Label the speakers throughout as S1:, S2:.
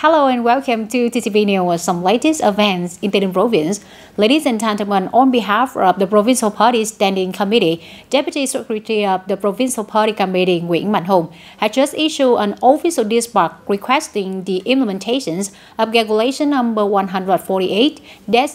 S1: Hello and welcome to TTV News with some latest events in the province. Ladies and gentlemen, on behalf of the Provincial Party Standing Committee, Deputy Secretary of the Provincial Party Committee Nguyễn Mạnh Hùng has just issued an official dispatch requesting the implementations of Regulation number 148,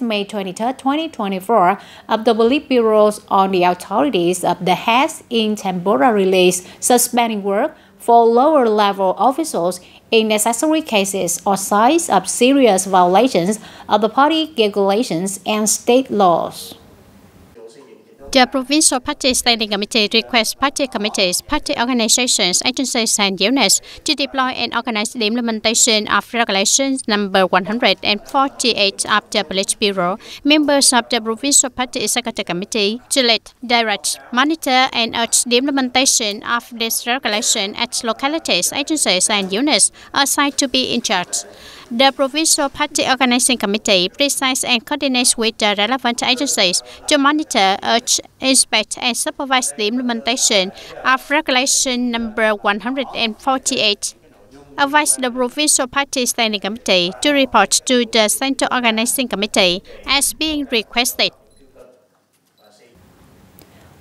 S1: May 23, 2024 of the Politburo on the authorities of the heads in temporary lease suspending work for lower-level officials in necessary cases or signs of serious violations of the party regulations and state laws.
S2: The Provincial Party Standing Committee requests party committees, party organizations, agencies and units to deploy and organize the implementation of Regulation number 148 of the Politburo. Members of the Provincial Party Executive Committee to lead, direct, monitor and urge the implementation of this regulation at localities, agencies and units assigned to be in charge. The Provincial Party Organizing Committee presides and coordinates with the relevant agencies to monitor, urge, inspect and supervise the implementation of Regulation number 148. Advise the Provincial Party Standing Committee to report to the Central Organizing Committee as being requested.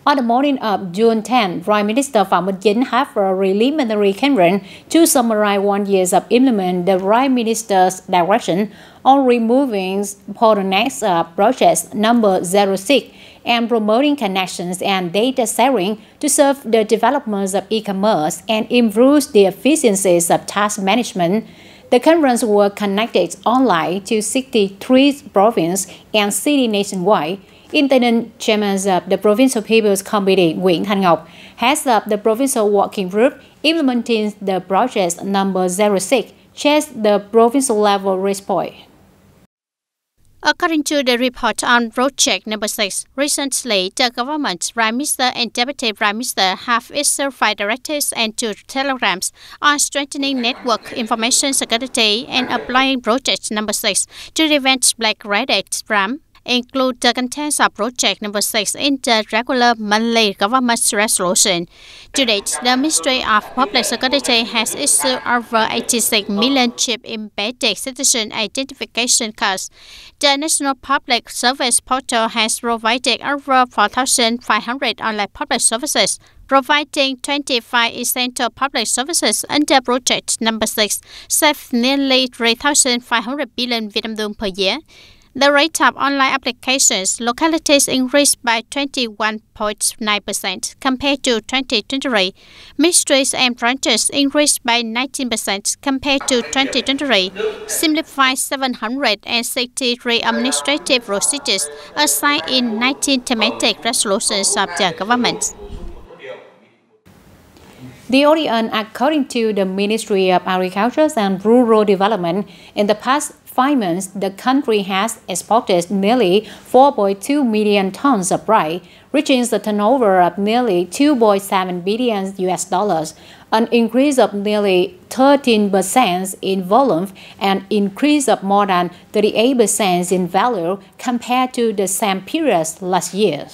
S1: On the morning of June 10, Prime Minister Phạm Minh Chính had a preliminary conference to summarize 1 year of implement the Prime Minister's direction on removing bottlenecks of project number 06 and promoting connections and data sharing to serve the development of e-commerce and improve the efficiencies of task management. The conference was connected online to 63 provinces and cities nationwide. Intendant Chairman of the Provincial People's Committee Nguyễn Thanh Ngọc, heads of the Provincial Working Group implementing the project number 06, chairs the provincial level response.
S2: According to the report on project number 6, recently the government, Prime Minister and Deputy Prime Minister have issued 5 directives and 2 telegrams on strengthening network information security and applying project number 6 to prevent black-rated scam. Include the contents of project number 6 in the regular monthly government resolution. To date, the Ministry of Public Security has issued over 86 million chip embedded citizen identification cards. The National Public Service Portal has provided over 4,500 online public services, providing 25 essential public services under project number 6, save nearly 3,500 billion Vietnam dong per year. The rate of online applications localities increased by 21.9% compared to 2023. Ministries and branches increased by 19% compared to 2023. Simplified 763 administrative procedures assigned in 19 thematic resolutions of the government.
S1: The audience, according to the Ministry of Agriculture and Rural Development, in the past 5 months, the country has exported nearly 4.2 million tons of rice, reaching the turnover of nearly 2.7 billion US dollars, an increase of nearly 13% in volume and increase of more than 38% in value compared to the same period last year.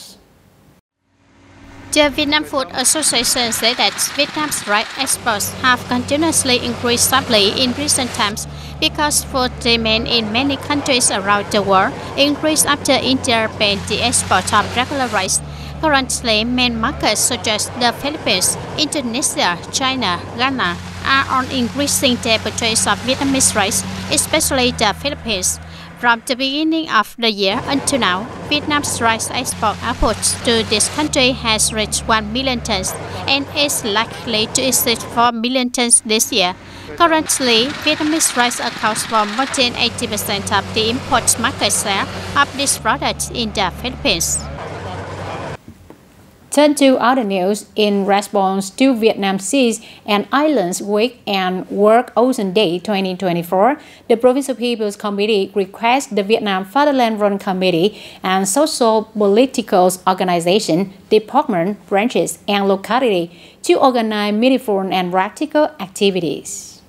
S2: The Vietnam Food Association said that Vietnam's rice exports have continuously increased sharply in recent times because food demand in many countries around the world increased after India banned the export of regular rice. Currently, main markets such as the Philippines, Indonesia, China, Ghana are on increasing their purchase of Vietnamese rice, especially the Philippines. From the beginning of the year until now, Vietnam's rice export output to this country has reached 1 million tons and is likely to exceed 4 million tons this year. Currently, Vietnamese rice accounts for more than 80% of the import market share of this product in the Philippines.
S1: Turn to other news. In response to Vietnam Seas and Islands Week and World Ocean Day 2024, the Provincial People's Committee requests the Vietnam Fatherland Run Committee and social political organization, department, branches, and locality to organize meaningful and practical activities.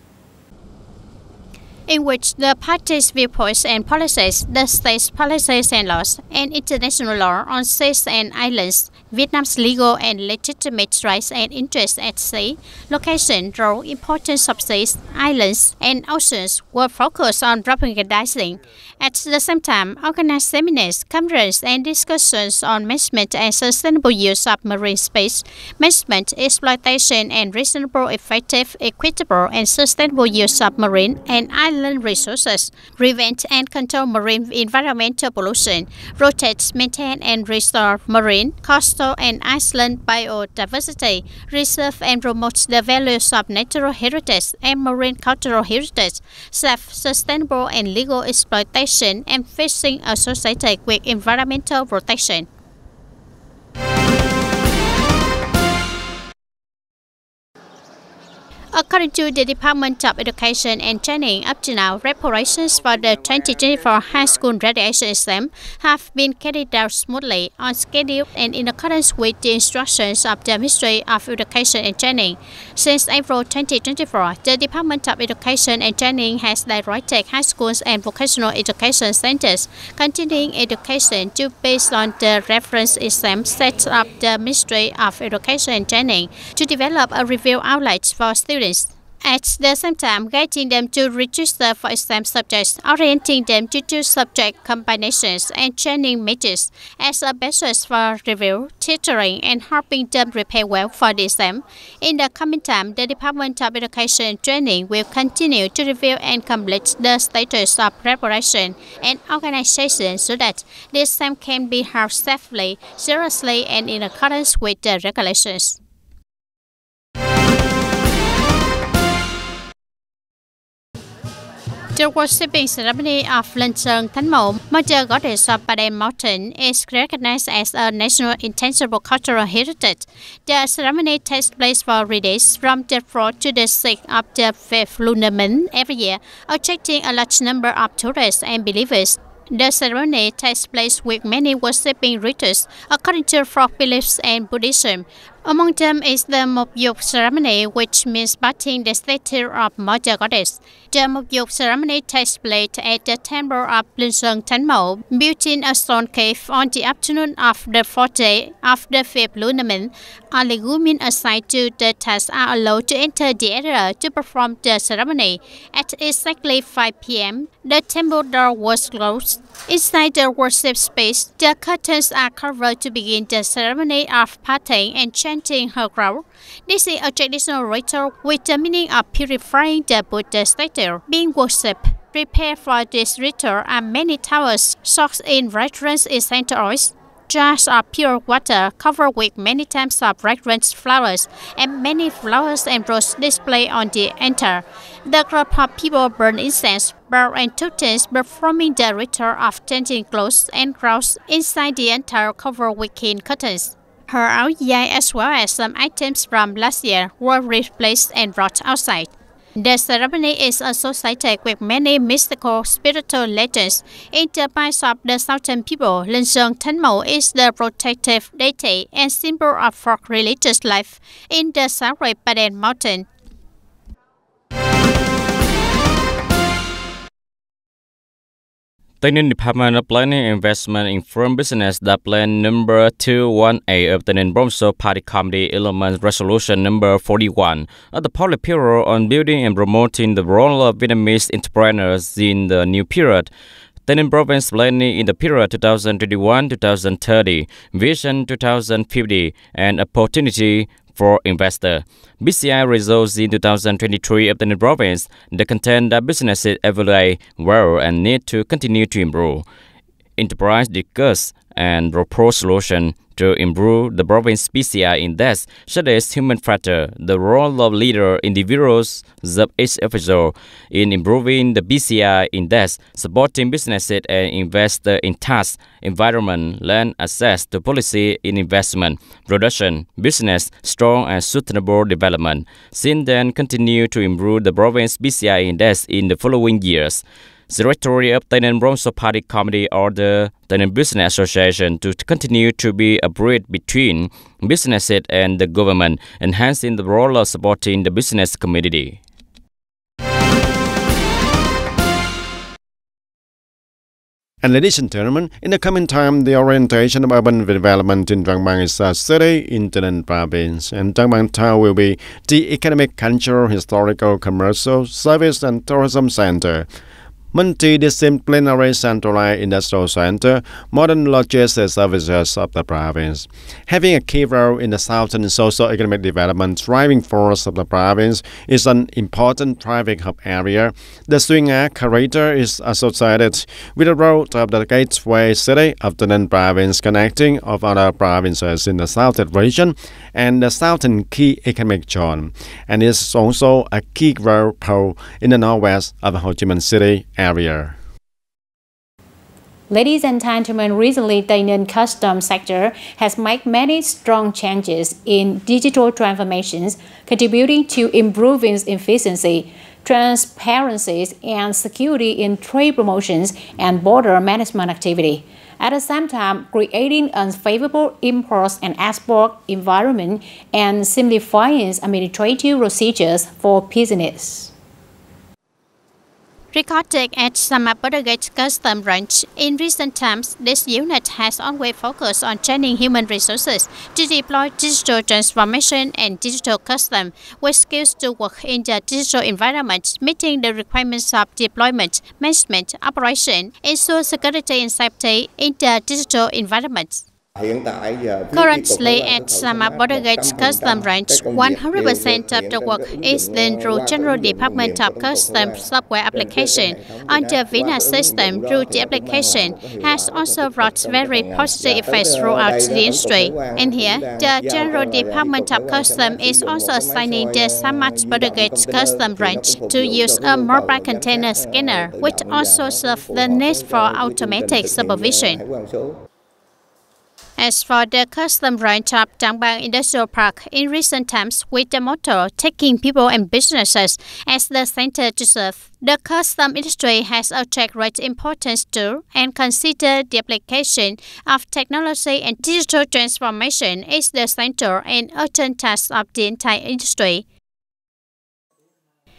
S2: in which the parties' viewpoints and policies, the state's policies and laws, and international law on seas and islands, Vietnam's legal and legitimate rights and interests at sea, location, role, importance of seas, islands, and oceans were focused on propagandizing. At the same time, organized seminars, conferences, and discussions on management and sustainable use of marine space, management, exploitation, and reasonable, effective, equitable, and sustainable use of marine and island resources, prevent and control marine environmental pollution, protect, maintain, and restore marine, coastal, and island biodiversity, preserve and promote the values of natural heritage and marine cultural heritage, self-sustainable and legal exploitation, and fishing associated with environmental protection. According to the Department of Education and Training, up to now, preparations for the 2024 high school graduation exam have been carried out smoothly, on schedule, and in accordance with the instructions of the Ministry of Education and Training. Since April 2024, the Department of Education and Training has directed high schools and vocational education centers continuing education to base on the reference exam set up the Ministry of Education and Training to develop a review outlet for students. At the same time, guiding them to register for exam subjects, orienting them to choose subject combinations and training methods as a basis for review, tutoring, and helping them prepare well for the exam. In the coming time, the Department of Education and Training will continue to review and complete the status of preparation and organization so that the exam can be held safely, seriously, and in accordance with the regulations. The worshipping ceremony of Lên Sơn Thánh Mẫu, Mother Goddess of Padang Mountain, is recognized as a national intangible cultural heritage. The ceremony takes place for 3 days, from the 4th to the 6th of the 5th lunar month every year, attracting a large number of tourists and believers. The ceremony takes place with many worshipping rituals according to folk beliefs and Buddhism. Among them is the Mộc Dục ceremony, which means bathing the statue of Mother Goddess. The Mộc Dục ceremony takes place at the temple of Lên Sơn Thánh Mẫu, built in a stone cave on the afternoon of the 4th day of the 5th lunar month. Only women assigned to the task are allowed to enter the area to perform the ceremony. At exactly 5 p.m., the temple door was closed. Inside the worship space, the curtains are covered to begin the ceremony of bathing and chanting her crown. This is a traditional ritual with the meaning of purifying the Buddha statue being worshipped. Prepared for this ritual are many towels soaked in fragrant essential oils, jars of pure water covered with many types of fragrant flowers, and many flowers and roses displayed on the altar. The group of people burn incense, bow and totems, performing the ritual of changing clothes and crowns inside the altar covered with thin curtains. Her áo dài as well as some items from last year were replaced and brought outside. The ceremony is associated with many mystical spiritual legends. In the minds of the southern people, Lên Sơn Thánh Mẫu is the protective deity and symbol of folk religious life in the sacred Padang Mountain.
S3: TayNinhTV Department of Planning and Investment informed business that Plan number 218 of the TayNinhTV Party Committee implements Resolution number 41 of the Politburo on building and promoting the role of Vietnamese entrepreneurs in the new period. TayNinhTV Province Planning in the period 2021-2030, Vision 2050, and Opportunity for Investor. BCI results in 2023 of the TayNinhTV Province, the content that businesses evaluate well and need to continue to improve. Enterprise discuss and propose solutions to improve the province BCI index, such as human factor, the role of leader individuals of each official in improving the BCI index, supporting businesses and investors in tax, environment, land access to policy in investment, production, business, strong and sustainable development. Since then, continue to improve the province BCI index in the following years. Secretary of TayNinhTV Party Committee ordered TayNinhTV Business Association to continue to be a bridge between businesses and the government, enhancing the role of supporting the business community.
S4: And ladies and gentlemen, in the coming time, the orientation of urban development in Trang Bang is a city in Tây Ninh province, and Trang Bang town will be the economic, cultural, historical, commercial, service, and tourism center. Multidisciplinary centralized industrial center, modern logistics services of the province. Having a key role in the southern socio-economic development driving force of the province is an important traffic hub area. The swing arc corridor is associated with the road of the gateway city of the Tây Ninh province connecting of other provinces in the southern region and the southern key economic zone, and is also a key road pole in the northwest of Ho Chi Minh City area.
S1: Ladies and gentlemen, recently the Indian customs sector has made many strong changes in digital transformations, contributing to improving efficiency, transparency, and security in trade promotions and border management activity. At the same time, creating a favorable import and export environment and simplifying administrative procedures for business.
S2: Recorded at Sama Border Gate Custom Branch, in recent times, this unit has always focused on training human resources to deploy digital transformation and digital custom with skills to work in the digital environment, meeting the requirements of deployment, management, operation, ensure security and safety in the digital environment. Currently at Sama Border Gate Custom Branch, 100% of the work is done through General Department of Customs software application on the VINA system. Through the application has also brought very positive effects throughout the industry. And here, the General Department of Customs is also assigning the Sama Border Gate Custom Branch to use a mobile container scanner, which also serves the need for automatic supervision. As for the custom branch of Trang Bang Industrial Park, in recent times, with the motto taking people and businesses as the center to serve, the custom industry has attracted great importance to and consider the application of technology and digital transformation is the center and urgent task of the entire industry.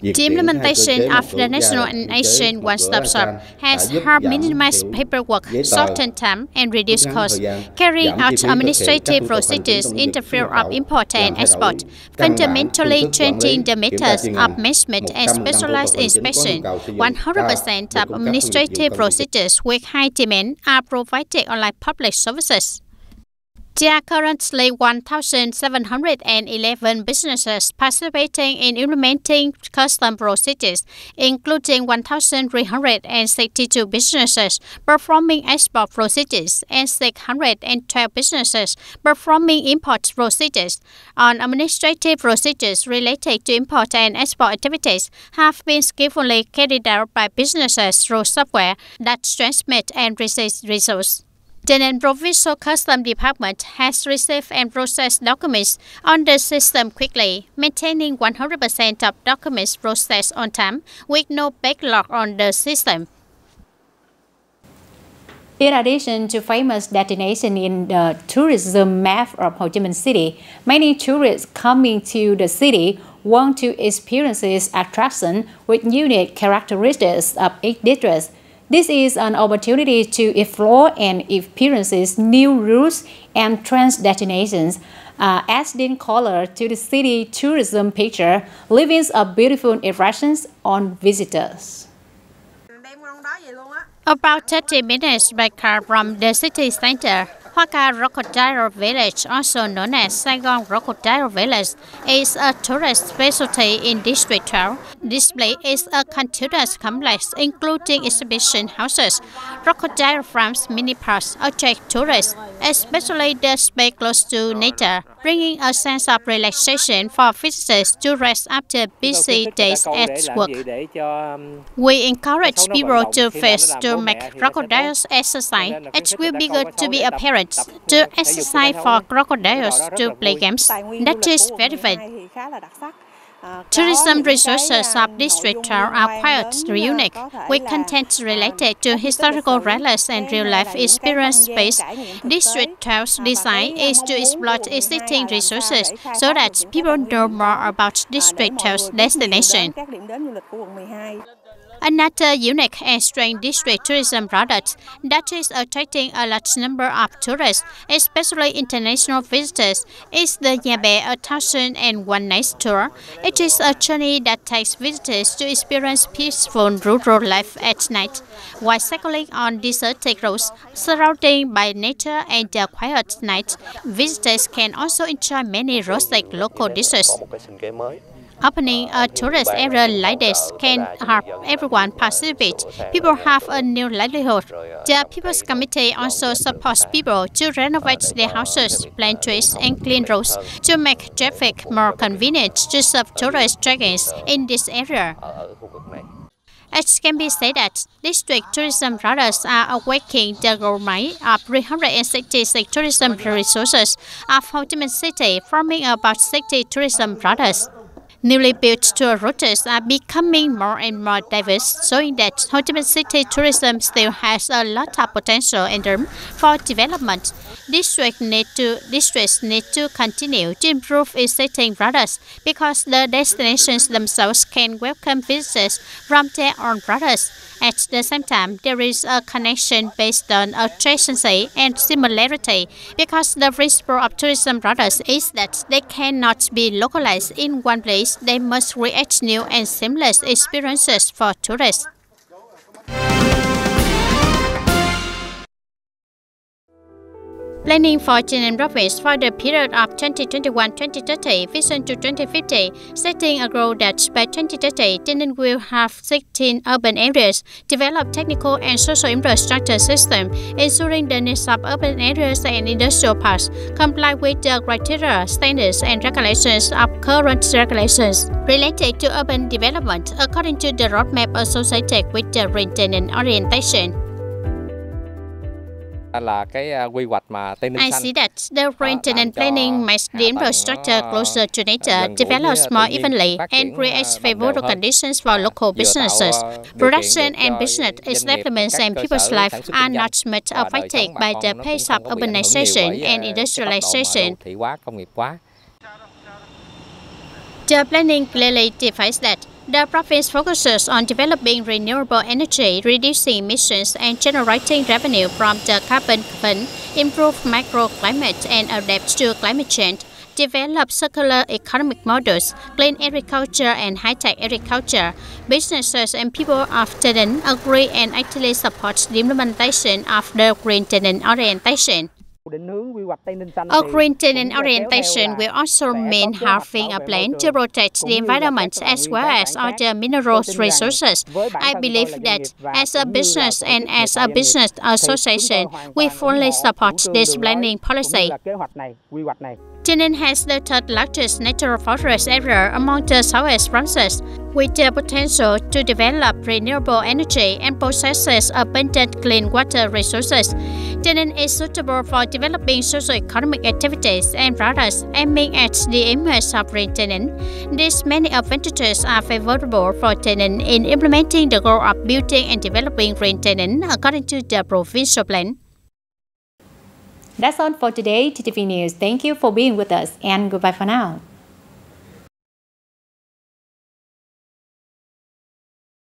S2: The implementation of the National and Asian One-Stop Shop has helped minimize paperwork, shorten time, and reduce costs, carrying out administrative procedures in the field of import and export, fundamentally changing the methods of management and specialized inspection. 100% of administrative procedures with high demand are provided online public services. There are currently 1,711 businesses participating in implementing custom procedures, including 1,362 businesses performing export procedures and 612 businesses performing import procedures. On administrative procedures related to import and export activities have been skillfully carried out by businesses through software that transmit and receive results. The Provincial Customs Department has received and processed documents on the system quickly, maintaining 100% of documents processed on time with no backlog on the system.
S1: In addition to famous destinations in the tourism map of Ho Chi Minh City, many tourists coming to the city want to experience its attraction with unique characteristics of each district. This is an opportunity to explore and experience new routes and trans destinations, adding color to the city tourism picture, leaving a beautiful impressions on visitors.
S2: About 30 minutes by car from the city center, Hoa Crocodile Village, also known as Saigon Crocodile Village, is a tourist specialty in District 12. This place is a continuous complex including exhibition houses, crocodile farms, mini parks attract tourists, especially the space close to nature, bringing a sense of relaxation for visitors to rest after busy days at work. We encourage people to face to make crocodiles exercise. It will be good to be a parent, to exercise for crocodiles, to play games. That is very fun. Tourism resources of District 12 are quite unique, with content related to historical relics and real-life experience space. District 12's design is to exploit existing resources so that people know more about District 12's destination. Another unique and strange district tourism product that is attracting a large number of tourists, especially international visitors, is the Yabe 1001 Nights Tour. It is a journey that takes visitors to experience peaceful rural life at night, while cycling on desertic roads surrounded by nature and a quiet night. Visitors can also enjoy many rustic local dishes. Opening a tourist area like this can help everyone participate. People have a new livelihood. The People's Committee also supports people to renovate their houses, plant trees, and clean roads to make traffic more convenient to serve tourist dragons in this area. It can be said that district tourism routes are awakening the gourmet of 366 tourism resources of Ho Chi Minh City, forming about 60 tourism routes. Newly built tour routes are becoming more and more diverse, showing that Ho Chi Minh City tourism still has a lot of potential and room for development. Districts need to continue to improve existing routes because the destinations themselves can welcome visitors from their own routes. At the same time, there is a connection based on adjacency and similarity because the principle of tourism routes is that they cannot be localized in one place. They must create new and seamless experiences for tourists. Planning for TayNinhTV Province for the period of 2021-2030, Vision to 2050, setting a goal that by 2030, TayNinhTV will have 16 urban areas, develop technical and social infrastructure system, ensuring the needs of urban areas and industrial parks, comply with the criteria, standards, and regulations of current regulations related to urban development, according to the roadmap associated with the green TayNinhTV orientation. I see that the green TayNinhTV planning makes the infrastructure closer to nature, develops more evenly, and creates favorable conditions for local businesses. Production and business establishments and people's lives are not much affected by the pace of urbanization and industrialization. The planning clearly defines that the province focuses on developing renewable energy, reducing emissions, and generating revenue from the carbon fund, improve microclimate and adapt to climate change, develop circular economic models, clean agriculture and high-tech agriculture. Businesses and people of TayNinhTV agree and actively support the implementation of the green TayNinhTV orientation. A green TayNinhTV orientation will also mean having a plan to protect the environment as well as other mineral resources. I believe that as a business and as a business association, we fully support this planning policy. TayNinhTV has the third largest natural forest area among the southwest provinces, with the potential to develop renewable energy and possesses abundant clean water resources. TayNinhTV is suitable for developing socio-economic activities and products aiming at the image of green TayNinhTV. These many advantages are favorable for TayNinhTV in implementing the goal of building and developing green TayNinhTV according to the provincial plan.
S1: That's all for today, TTV News. Thank you for being with us and goodbye for now.